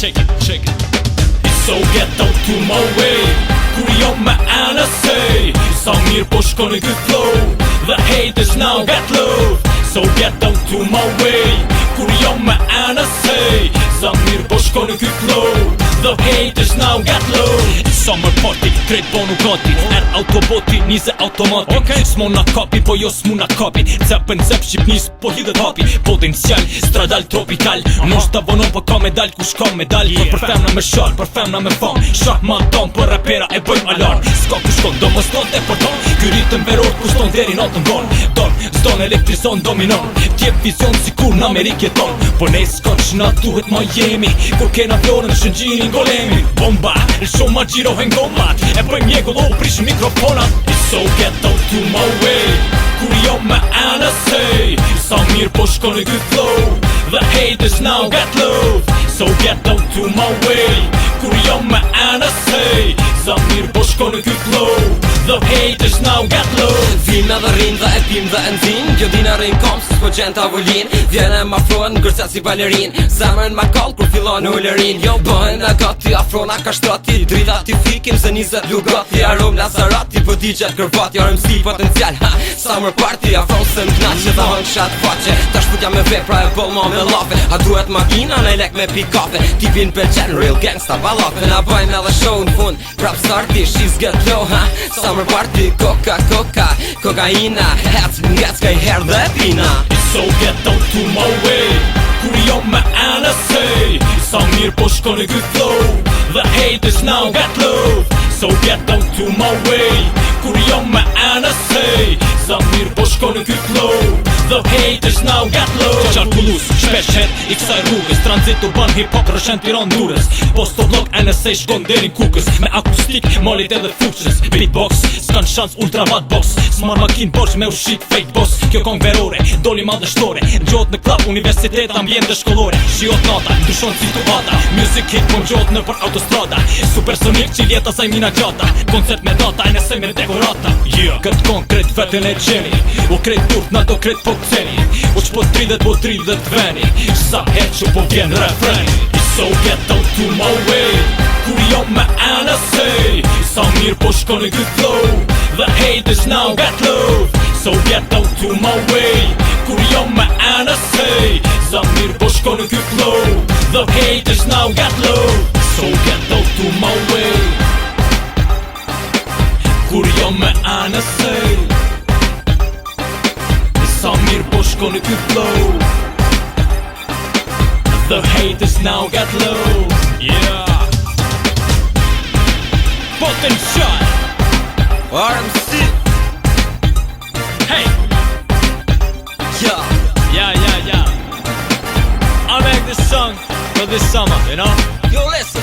Check it. It's so ghetto to my way. Kur jo me NSA, sa mirë po shkon e këtë flow. The haters now get low. So ghetto to my way. Kur jo me NSA, sa mirë po shkon e këtë flow. The haters now get low. Summer party, krejt bonu gati. Autoboti, nize automati. S'mona kapi, po jo s'muna kapi. Cepën cep shqipnis, po hidhet hapi. Potencial, stradal tropical. Mos ta vonon, po ka medal, kush ka medal. Për femna me shal, për femna me fam. Shah ma dam, për rapera e bëjmë alarm. S'ka kush ton, do mos ton te për ton. Ky ritëm veror, kush ton deri natën von. Don, s'don elektrizon, dominon. Tjep vizion si kur në Amerikë jeton. Po ne s'ka që na duhet ma jemi. Kur kena florën, shëngjini ngolemi. Bomba, shumë ma gjirohen gomat. E bëjmë mjekull, prish mikrofonat. It's so ghetto to my way. Kur jo me NSA, sa mirë po shkon e këtë flow. The haters now get low. So ghetto to my way. Kur jo me NSA, sa mirë po shkon e këtë flow. The haters now get low. Vim edhe rrim dhe e pim dhe e nxin. Kjo dina rrim kom se s'po gjen tavolin. Vjene ma afrohen ngërca si balerin. Zemrën ma kall kur fillon ullerin. Jo bëhen e gati afrona ka shtrati. Drita ti fikim se 20 lugati. Arom Lazarati po digjet kërvati. RMC potencial ha. Summer party afron se m'knaqe dhe hën shat faqe. Ta shputja me vepra e boll ma me lafe. A duhet makina në lek me pikafe. Tipin pelqen real gangsta balafe. Na bëjmë edhe show n'fund. Prap starti she's get low ha. Summer party coca kokaina. Hec ngec kaj her dhe pina. It's so ghetto to my way. Kur jo me NSA, sa mirë po shkon e këtë flow. The haters now get low. So ghetto to my way. Kur jo me NSA, sa mirë po shkon e këtë flow. The haters now get low. Qarkullus, shpesh her i kësaj rrugës. Tranzit u ban hip-hop rëshen Tiran Durrës. Postodlog NSA shkon deri kukës. Me akustik, malit edhe fuqës. Beatbox, s'kan shans ultravat box. S'mar makin borç me ushit fake boss. Kjo kong verore, doli madhështore. Gjot në klap, universitet, ambjente shkollore. Shiot nata, ndushon situata. Music hit, po gjot në për autostrada. Supersonik, qiljeta saj mina gjata. Koncert me data, NSA me dekorata. Këtë kong kret vetën e gjeni. U kret durt, na do kret po këteni. U që po 30, po 30 veni. Sa her që po vjen refreni. It's so ghetto to my way. Kur jo me NSA, sa mirë po shkon e këtë flow. The haters now get low. So ghetto to my way. Kur jo me NSA, sa mirë po shkon e këtë flow. The haters now get low. So ghetto to my way. Kur jo me NSA, sa mirë po shkon e këtë flow. The haters now get low. Yeah. Potential RMC. Hey. Yeah. I make this song for this summer, you know? Yo listen.